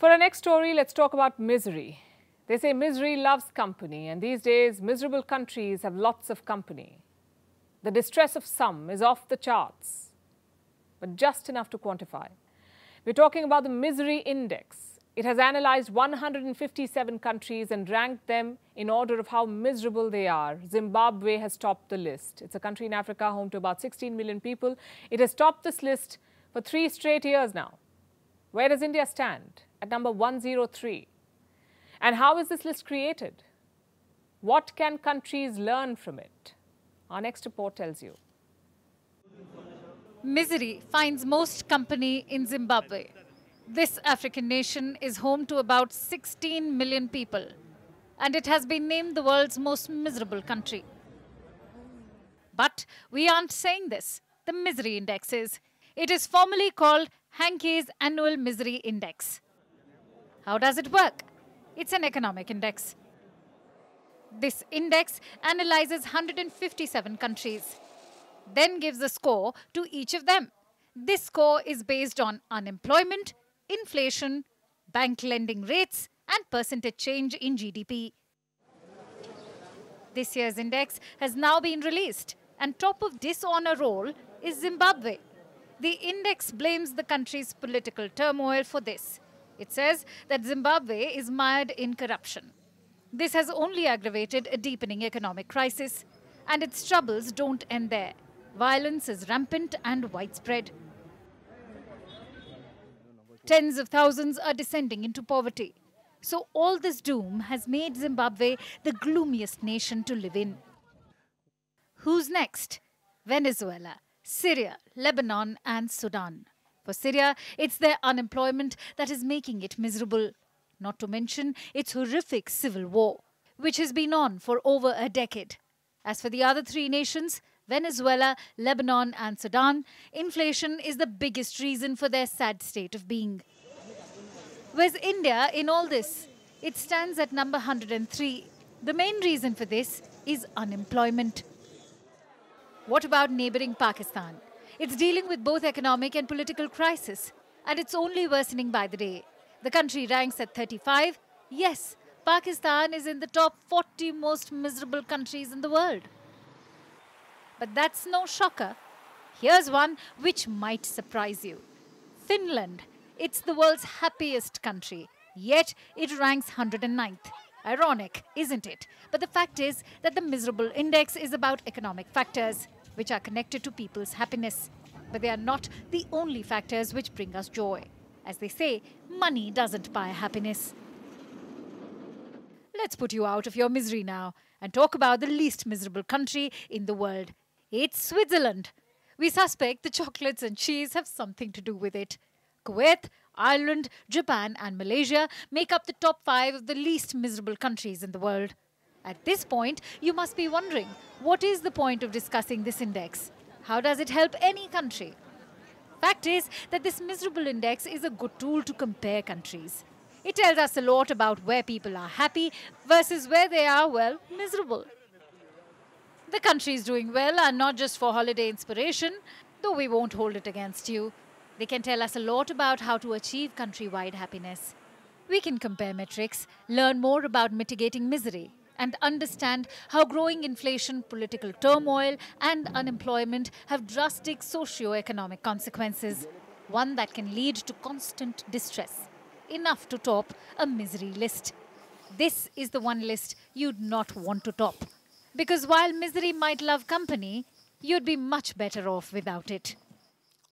For our next story, let's talk about misery. They say misery loves company, and these days, miserable countries have lots of company. The distress of some is off the charts, but just enough to quantify. We're talking about the Misery Index. It has analyzed 157 countries and ranked them in order of how miserable they are. Zimbabwe has topped the list. It's a country in Africa home to about 16 million people. It has topped this list for 3 straight years now. Where does India stand? At number 103. And how is this list created? What can countries learn from it? Our next report tells you. Misery finds most company in Zimbabwe. This African nation is home to about 16 million people, and it has been named the world's most miserable country. But we aren't saying this. The Misery Index is. It is formally called Hankey's Annual Misery Index. How does it work? It's an economic index. This index analyzes 157 countries, then gives a score to each of them. This score is based on unemployment, inflation, bank lending rates, and percentage change in GDP. This year's index has now been released, and top of this honor roll is Zimbabwe. The index blames the country's political turmoil for this. It says that Zimbabwe is mired in corruption. This has only aggravated a deepening economic crisis, and its troubles don't end there. Violence is rampant and widespread. Tens of thousands are descending into poverty. So all this doom has made Zimbabwe the gloomiest nation to live in. Who's next? Venezuela, Syria, Lebanon and Sudan. For Syria, it's their unemployment that is making it miserable. Not to mention its horrific civil war, which has been on for over a decade. As for the other 3 nations, Venezuela, Lebanon and Sudan, inflation is the biggest reason for their sad state of being. Where's India in all this? It stands at number 103. The main reason for this is unemployment. What about neighbouring Pakistan? It's dealing with both economic and political crisis, and it's only worsening by the day. The country ranks at 35. Yes, Pakistan is in the top 40 most miserable countries in the world. But that's no shocker. Here's one which might surprise you. Finland. It's the world's happiest country, yet it ranks 109th. Ironic, isn't it? But the fact is that the miserable index is about economic factors, which are connected to people's happiness. But they are not the only factors which bring us joy. As they say, money doesn't buy happiness. Let's put you out of your misery now and talk about the least miserable country in the world. It's Switzerland. We suspect the chocolates and cheese have something to do with it. Kuwait, Ireland, Japan and Malaysia make up the top 5 of the least miserable countries in the world. At this point, you must be wondering, what is the point of discussing this index? How does it help any country? Fact is that this miserable index is a good tool to compare countries. It tells us a lot about where people are happy versus where they are, well, miserable. The countries doing well are not just for holiday inspiration, though we won't hold it against you. They can tell us a lot about how to achieve countrywide happiness. We can compare metrics, learn more about mitigating misery, and understand how growing inflation, political turmoil and unemployment have drastic socio-economic consequences, one that can lead to constant distress, enough to top a misery list. This is the one list you'd not want to top, because while misery might love company, you'd be much better off without it.